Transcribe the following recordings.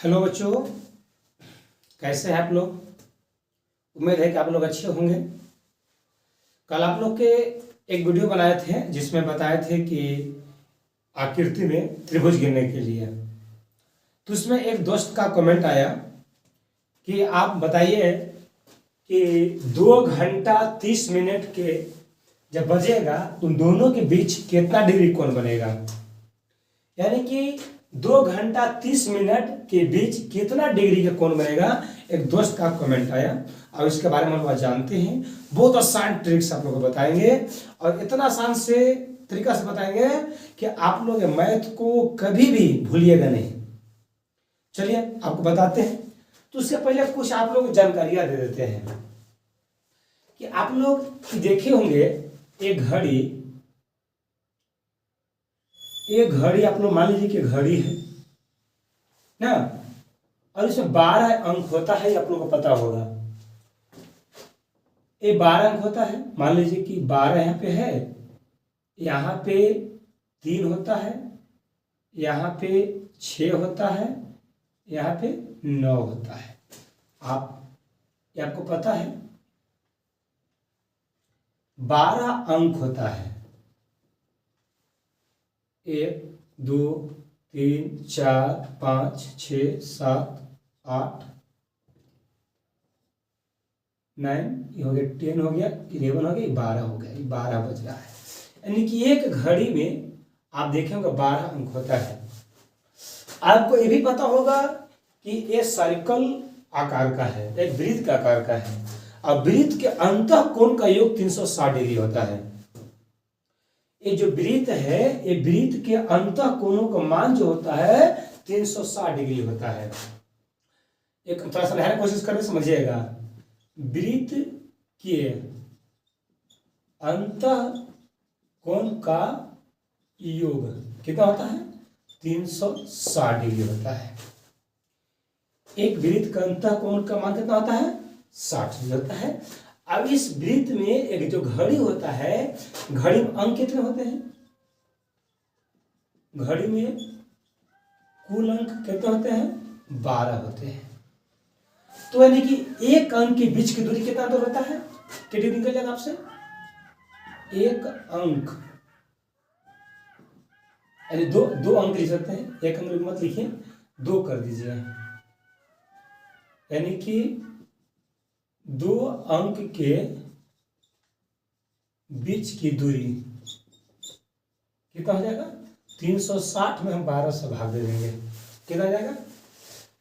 Hello बच्चों, कैसे हैं आप लोग। उम्मीद है कि आप लोग अच्छे होंगे। कल आप लोग के एक वीडियो बनाए थे जिसमें बताए थे कि आकृति में त्रिभुज गिनने के लिए। तो उसमें एक दोस्त का कमेंट आया कि आप बताइए कि 2 घंटा 30 मिनट के जब बजेगा तो दोनों के बीच कितना डिग्री कोण बनेगा। यानी कि 2 घंटा 30 मिनट के बीच कितना डिग्री का कोण बनेगा। एक दोस्त का कमेंट आया और इसके बारे में हम लोग जानते हैं। बहुत आसान ट्रिक्स आप लोगों को बताएंगे और इतना आसान से तरीका से बताएंगे कि आप लोग मैथ को कभी भी भूलिएगा नहीं। चलिए आपको बताते हैं। तो उससे पहले कुछ आप लोग जानकारियां दे देते हैं कि आप लोग देखे होंगे एक घड़ी आप लोग मान लीजिए कि घड़ी है ना, और इसमें 12 अंक होता है। आप लोगों को पता होगा ये 12 अंक होता है। मान लीजिए कि 12 यहाँ पे है, यहाँ पे 3 होता है, यहाँ पे 6 होता है, यहाँ पे 9 होता है। ये आपको पता है 12 अंक होता है। 1 2 3 4 5 6 7 8 9 ये हो गया, 10 हो गया, 11 हो गया, 12 हो गया। 12 बज रहा है। यानी कि एक घड़ी में आप देखेंगे 12 अंक होता है। आपको ये भी पता होगा कि ये सर्कल आकार का है, एक वृत्त का आकार का है और वृत्त के अंतः कोण का योग 360 डिग्री होता है। ये जो वृत्त है, ये वृत्त के अंतः कोणों का मान जो होता है 360 डिग्री होता है। एक थोड़ा सा समझाने की कोशिश करके समझिएगा। वृत्त के अंतः कोण का योग कितना होता है? 360 डिग्री होता है। एक वृत्त का अंतः कोण का मान कितना होता है? 60 डिग्री होता है। अब इस वृत्त में एक जो घड़ी होता है, घड़ी में अंक कितने होते हैं? घड़ी में कुल अंक कितने होते हैं? 12 होते हैं। तो यानी कि एक अंक के बीच की दूरी कितना दूर होता है? कितनी निकल जाएगा आपसे? एक अंक यानी दो अंक लिख सकते हैं। एक अंक मत लिखिए, 2 कर दीजिए। यानी कि 2 अंक के बीच की दूरी कितना हो जाएगा? 360 में हम 12 से भाग दे देंगे, कितना जाएगा?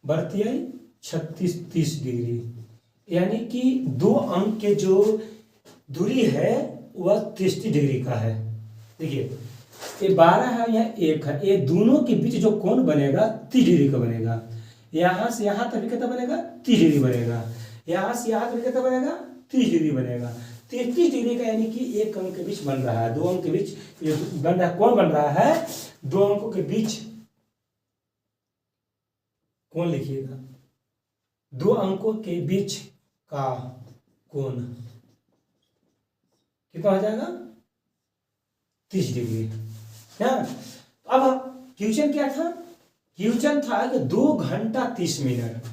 बढ़ती आई 36-30 डिग्री। यानी कि 2 अंक के जो दूरी है वह 30 डिग्री का है। देखिए ये 12 है, यह 1 है, ये दोनों के बीच जो कोण बनेगा 30 डिग्री का बनेगा। यहां से यहां तक कितना बनेगा? 30 डिग्री बनेगा। यहाँ से यहाँ तक कितना बनेगा? 30 डिग्री बनेगा। 33 डिग्री का यानी कि एक अंक के बीच बन रहा है। 2 अंक के बीच जो बन रहा है, कौन बन रहा है? 2 अंकों के बीच कौन लिखिएगा? 2 अंकों के बीच का कोण कितना हो जाएगा? 30 डिग्री ना। अब क्वेश्चन क्या था? क्वेश्चन था कि 2 घंटा 30 मिनट,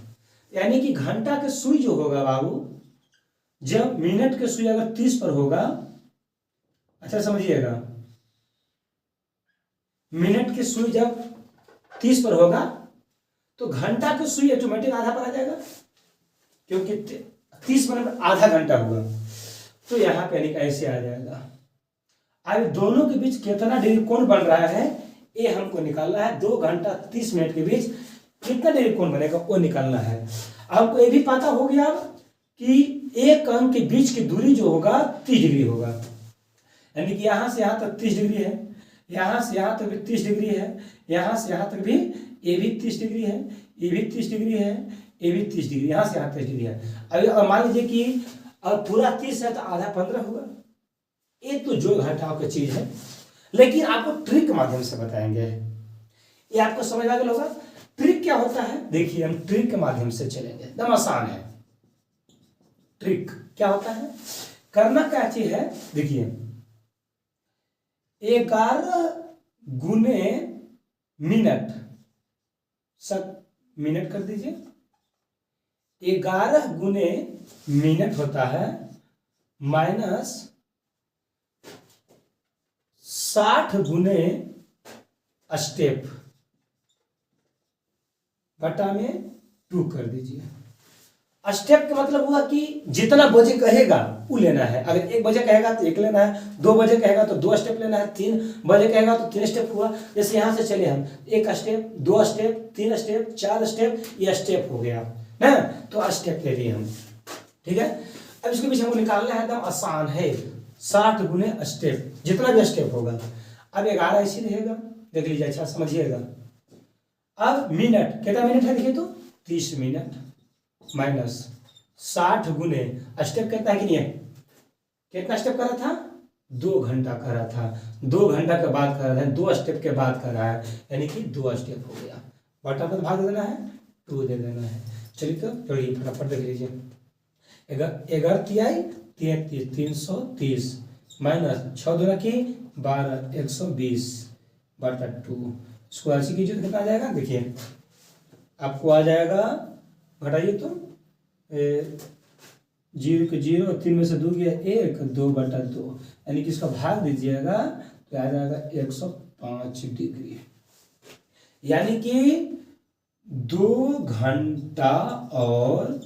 यानी कि घंटा के सुई जो होगा बाबू, जब मिनट के सुई अगर 30 पर होगा, अच्छा समझिएगा, मिनट की सुई जब 30 पर होगा तो घंटा की सुई ऑटोमेटिक आधा पर आ जाएगा, क्योंकि 30 मिनट आधा घंटा हुआ। तो यहां पे यानी ऐसे आ जाएगा। अब दोनों के बीच कितना डिग्री कोण बन रहा है ये हमको निकालना है। 2 घंटा 30 मिनट के बीच कितना डिग्री कोण बनेगा वो निकालना है। आपको ये भी पता हो गया कि एक अंक के बीच की दूरी जो होगा 30 डिग्री होगा। यानी कि यहां से यहां तक 30 डिग्री है, यहां से यहां तक भी 30 डिग्री है, यहां से यहां तक भी ये भी 30 डिग्री है, ये भी 30 डिग्री है, ये भी 30 डिग्री, यहां से यहां 30 डिग्री है। अब मान लीजिए कि अब पूरा 30 है तो आधा 15 होगा। ये तो जो घटाव की चीज है, लेकिन आपको ट्रिक के माध्यम से बताएंगे। ये आपको समझ आ गया होगा ट्रिक क्या होता है। देखिए हम ट्रिक के माध्यम से चलेंगे, एकदम आसान है। ट्रिक क्या होता है? करना क्या चीज है? देखिए 11 गुने मिनट मिनट कर दीजिए। 11 गुने मिनट होता है माइनस 60 गुने स्टेप बटा में 2 कर दीजिए। स्टेप का मतलब हुआ कि जितना बजे कहेगा वो लेना है। अगर 1 बजे कहेगा तो 1 लेना है, 2 बजे कहेगा तो 2 स्टेप लेना है, 3 बजे कहेगा तो 3 स्टेप हुआ। जैसे यहाँ से चले हम 1 स्टेप, 2 स्टेप, 3 स्टेप, 4 स्टेप, ये स्टेप हो गया ना, तो स्टेप ले लिए हम। ठीक है, अब इसके पीछे हमको निकालना है, एकदम आसान है। 60 गुने स्टेप, जितना भी स्टेप होगा। अब 11 ऐसी रहेगा, देख लीजिए, अच्छा समझिएगा। अब मिनट, कितना मिनट है देखिए तो 30 मिनट माइनस 60 गुने स्टेप कितना है कि नहीं है, कितना स्टेप कर रहा था, 2 घंटा कर रहा था, 2 घंटा के बाद कर रहा है, 2 स्टेप के बाद कर रहा है, यानी कि 2 स्टेप हो गया। बटा पर भाग देना है, 2 दे देना है। चलिए तो चलिए फटाफट देख लीजिए। 11 तिहाई 33, 330 माइनस 6 दूना की 12, 120 बटा 2। इसको ऐसे कीजिए तो कितना आ जाएगा, देखिए आपको आ जाएगा, घटाइए तो 0 के 0, 3 में से 2 गया 1, 2 बटा 2, यानी कि इसका भाग दीजिएगा तो आ जाएगा 105 डिग्री। यानी कि 2 घंटा और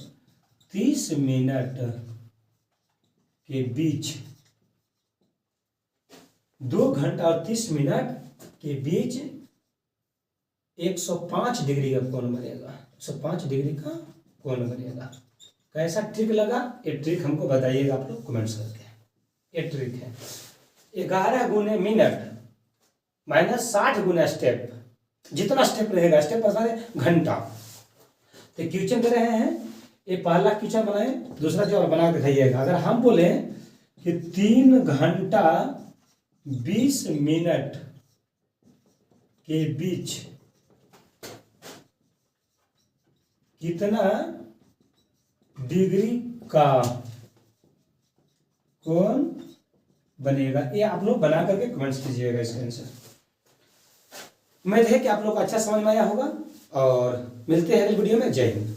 30 मिनट के बीच, 2 घंटा और 30 मिनट के बीच 105 डिग्री का कोण बनेगा। 105 डिग्री का कोण बनेगा। कैसा ट्रिक लगा, ये ट्रिक हमको बताइएगा आप लोग कमेंट्स करके। ये ट्रिक है 11 गुने मिनट माइनस 60 गुना स्टेप, जितना स्टेप रहेगा, स्टेप पर घंटा। तो क्वेश्चन दे रहे हैं, ये पहला क्वेश्चन बनाए, दूसरा जो बना के दिखाइएगा। अगर हम बोले कि 3 घंटा 20 मिनट के बीच कितना डिग्री का कोण बनेगा, ये आप लोग बना करके कमेंट्स कीजिएगा इसका आंसर। उम्मीद है कि आप लोग को अच्छा समझ में आया होगा और मिलते हैं अगली वीडियो में। जय हिंद।